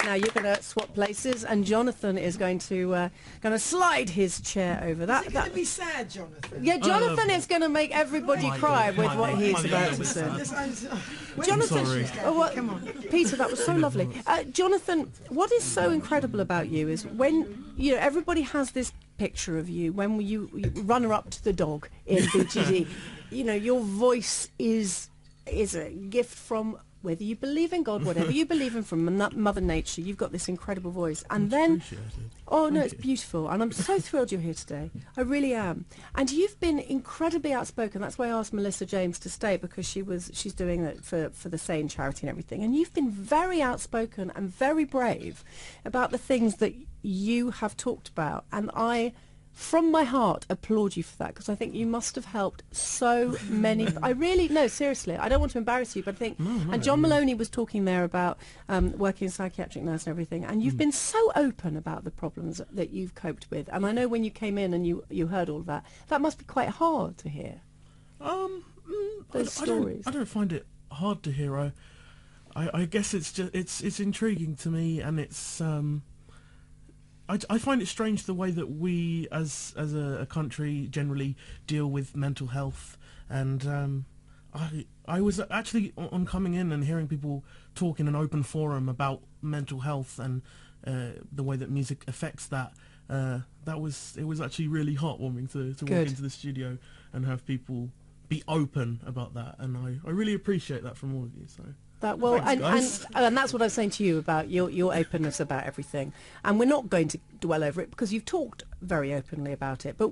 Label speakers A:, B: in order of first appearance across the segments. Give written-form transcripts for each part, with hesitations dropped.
A: Now you're going to swap places, and Jonathan is going to slide his chair over. That.
B: Is it going to be sad, Jonathan?
A: Yeah, Jonathan is going to make everybody cry with what he's about to say. Jonathan, come on, Peter, that was so lovely. Jonathan, what is so incredible about you is when everybody has this picture of you when you runner up to the dog in BGD. Your voice is a gift from, whether you believe in God, whatever you believe in, from Mother Nature. You've got this incredible voice. And then, it's beautiful. And I'm so thrilled you're here today. I really am. And you've been incredibly outspoken. That's why I asked Melissa James to stay, because she's doing it for the Sane charity and everything. And you've been very outspoken and very brave about the things that you have talked about. And I, from my heart, applaud you for that, because I think you must have helped so many. I really, no, seriously, I don't want to embarrass you, but I think, and John Maloney was talking there about working as a psychiatric nurse and everything, and you've been so open about the problems that you've coped with. And I know when you came in and you heard all of that, that must be quite hard to hear. Those stories.
C: I don't find it hard to hear. I guess it's just it's intriguing to me, and it's I find it strange the way that we, as a country, generally deal with mental health. And I was actually, on coming in and hearing people talk in an open forum about mental health and the way that music affects that, it was actually really heartwarming to walk into the studio and have people be open about that. And I really appreciate that from all of you. So.
A: Thanks, and that's what I was saying to you about your openness about everything. And we're not going to dwell over it because you've talked very openly about it. But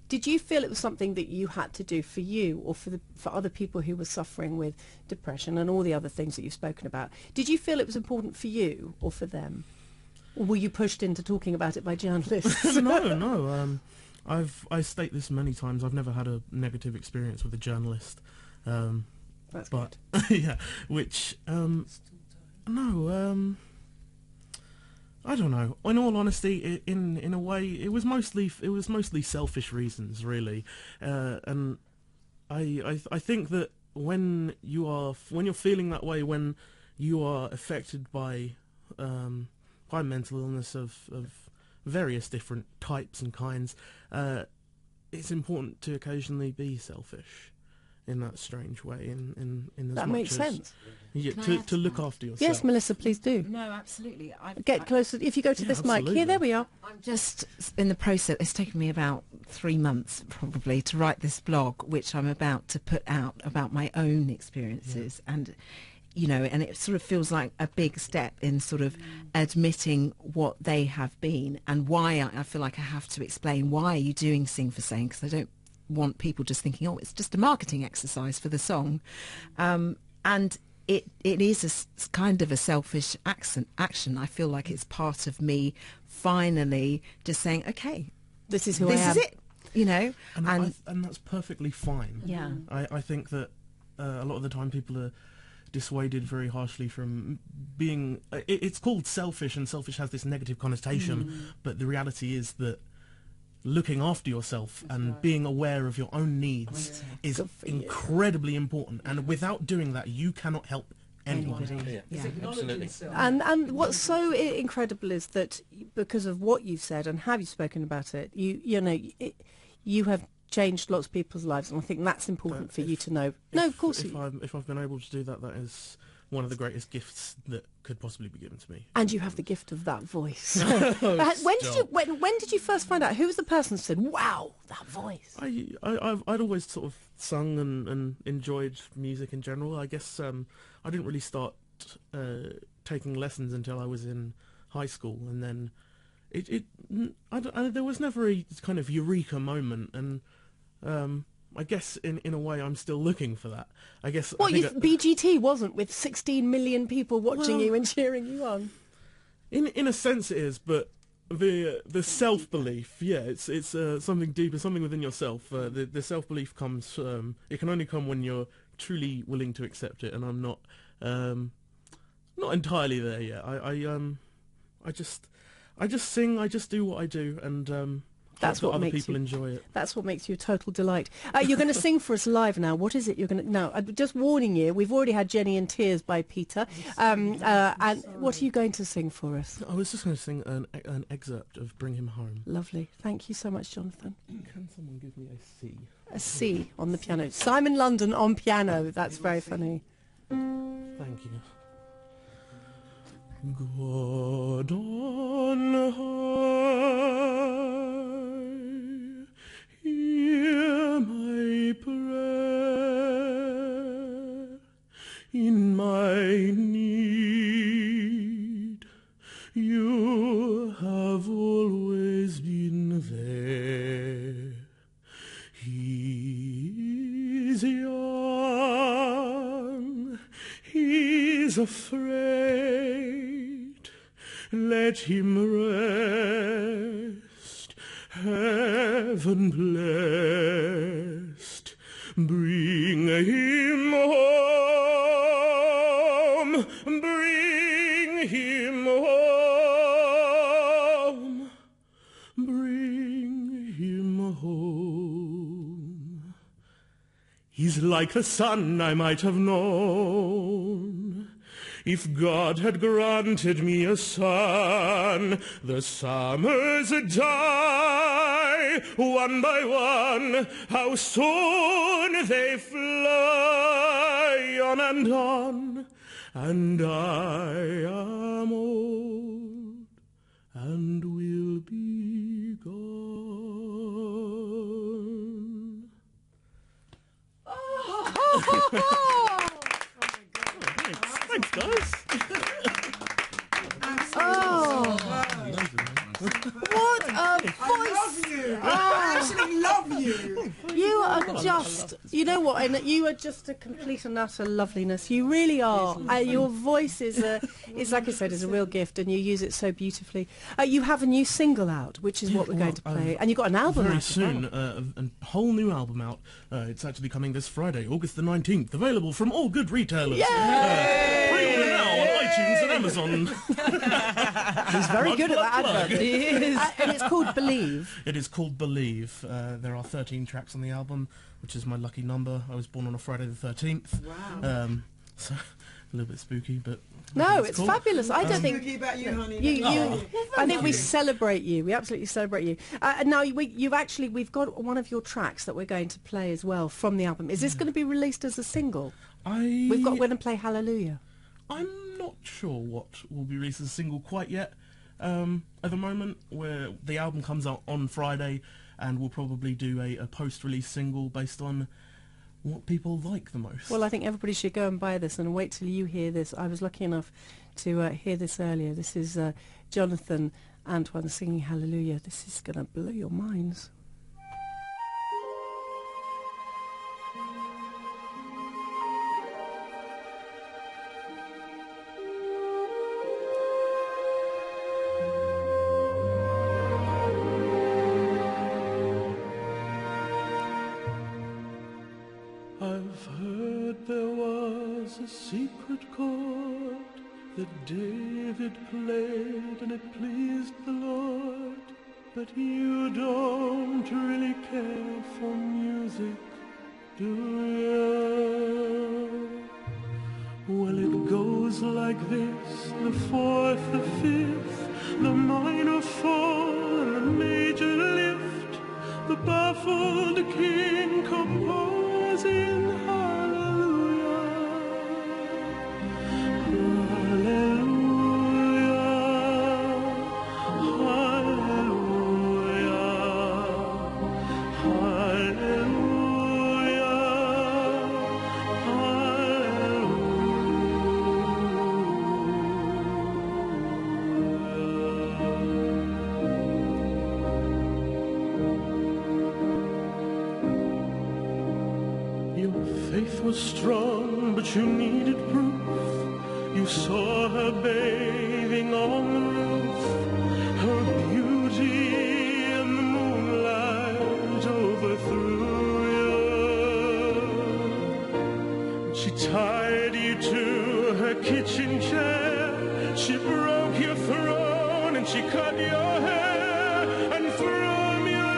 A: did you feel it was something that you had to do for you, or for other people who were suffering with depression and all the other things that you've spoken about? Did you feel it was important for you or for them? Or were you pushed into talking about it by journalists?
C: No. I state this many times. I've never had a negative experience with a journalist.
A: That's
C: good. Yeah, which I don't know. In all honesty, in a way, it was mostly selfish reasons, really. And I think that when you're feeling that way, when you are affected by mental illness of various different types and kinds, it's important to occasionally be selfish. In that strange way, in as
A: that
C: much
A: makes sense.
C: Yeah, to look after yourself.
A: Yes, Melissa, please do.
D: No, absolutely.
A: Get closer. If you go to this mic here, there we are.
D: I'm just in the process. It's taken me about 3 months probably to write this blog, which I'm about to put out about my own experiences, and and it sort of feels like a big step in sort of admitting what they have been and why I feel like I have to explain why are you doing Sing for Sane, because I don't want people just thinking, oh, it's just a marketing exercise for the song, and it is a kind of a selfish action. I feel like it's part of me finally just saying, okay,
A: this is who I am.
D: This is it,
C: and that's perfectly fine.
D: Yeah,
C: I think that a lot of the time people are dissuaded very harshly from being. It's called selfish, and selfish has this negative connotation, but the reality is that looking after yourself and being aware of your own needs is incredibly important, and without doing that you cannot help anyone.
E: Absolutely.
A: And what's so incredible is that because of what you've said and how you've spoken about it, you have changed lots of people's lives, and I think that's important for you to know. Of course.
C: If I've been able to do that, that is one of the greatest gifts that could possibly be given to me.
A: And you have the gift of that voice. When did you first find out? Who was the person who said, "Wow, that voice"?
C: I'd always sort of sung and enjoyed music in general. I guess I didn't really start taking lessons until I was in high school, and then there was never a kind of eureka moment, and I guess in a way I'm still looking for that. I guess.
A: BGT wasn't, with 16 million people watching you and cheering you on.
C: In a sense it is, but the self-belief, it's something deeper, something within yourself. The self-belief comes. It can only come when you're truly willing to accept it, and I'm not entirely there yet. I just sing. I just do what I do, and
A: That's what
C: other
A: makes
C: people
A: you
C: enjoy it.
A: That's what makes you a total delight. You're going to sing for us live now. What is it you're going to? No, just warning you. We've already had Jenny in Tears by Peter. And what are you going to sing for us?
C: I was just going to sing an excerpt of "Bring Him Home."
A: Lovely. Thank you so much, Jonathan.
C: Can someone give me a C?
A: A C on the piano. Simon London on piano. That's very funny.
C: Thank you. God on high, hear my prayer. In my need, you have always been there. He is young, he's afraid. Let him rest, heaven blessed. Bring him home, bring him home, bring him home. He's like the son I might have known. If God had granted me a son, the summers die one by one. How soon they fly on, and I am old and will be gone. Thanks, guys.
A: Oh, what a voice!
B: I absolutely love you.
A: You are just, you know what, and you are just a complete and utter loveliness. You really are. Your voice is like I said, is a real gift, and you use it so beautifully. You have a new single out, which is what we're going to play, and you've got an album
C: very
A: out
C: soon.
A: as well.
C: A whole new album out. It's actually coming this Friday, August the 19th. Available from all good retailers. Pre-order now on iTunes and Amazon.
A: He's very good at that advert. He is. And it's called Believe.
C: It is called Believe. There are 13 tracks on the album, which is my lucky number. I was born on a Friday the 13th.
B: Wow.
C: So a little bit spooky, but
A: No, it's
C: cool.
A: fabulous. I don't think
B: Spooky about you, honey.
A: I think we celebrate you. We absolutely celebrate you. And now we've got one of your tracks that we're going to play as well from the album. Is this going to be released as a single? We're going to play Hallelujah.
C: I'm not sure what will be released as a single quite yet. At the moment, where the album comes out on Friday, and we'll probably do a post-release single based on what people like the most.
A: Well, I think everybody should go and buy this and wait till you hear this. I was lucky enough to hear this earlier. This is Jonathan Antoine singing Hallelujah. This is going to blow your minds.
C: I've heard there was a secret chord that David played and it pleased the Lord. But you don't really care for music, do you? Well, it goes like this: the fourth, the fifth, the minor fall and the major lift, the baffled king composing hallelujah, hallelujah, hallelujah, hallelujah, Your faith was strong, but you needed proof. You saw her bathing on the roof, her beauty in the moonlight overthrew you. She tied you to her kitchen chair, she broke your throne and she cut your hair and from your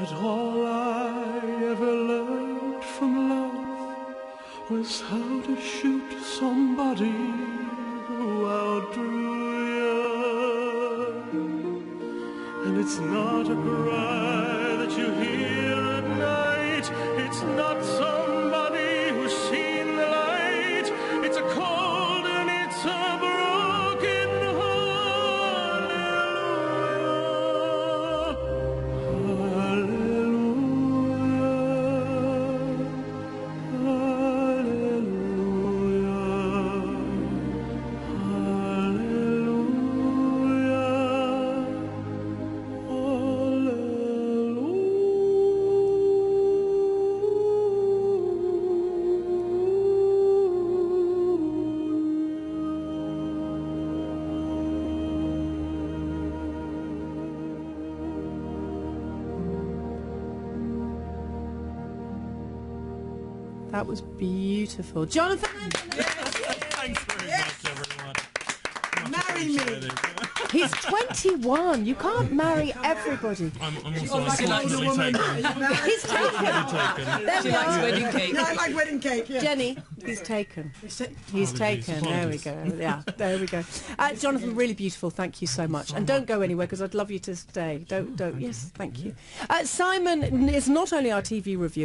C: But all I ever learned from love was how to shoot somebody who outdrew you. And it's not a cry that you hear at night, it's not somebody who's seen the light, it's a cold and it's a broken
A: That was beautiful. Jonathan Antoine.
C: Thanks very much, everyone.
B: Marry me.
A: He's 21. You can't marry everybody.
C: I'm also
B: like an older
C: unfortunately
B: woman.
C: taken.
A: He's taken.
C: Taken.
E: She likes wedding cake.
B: Yeah, I like wedding cake. Yeah.
A: Jenny, he's taken. He's
C: Apologies,
A: taken. There we
C: apologies.
A: go. Yeah, there we go. Jonathan, really beautiful. Thank you so much. And don't go anywhere because I'd love you to stay. Don't. Yes, thank you. Simon is not only our TV reviewer.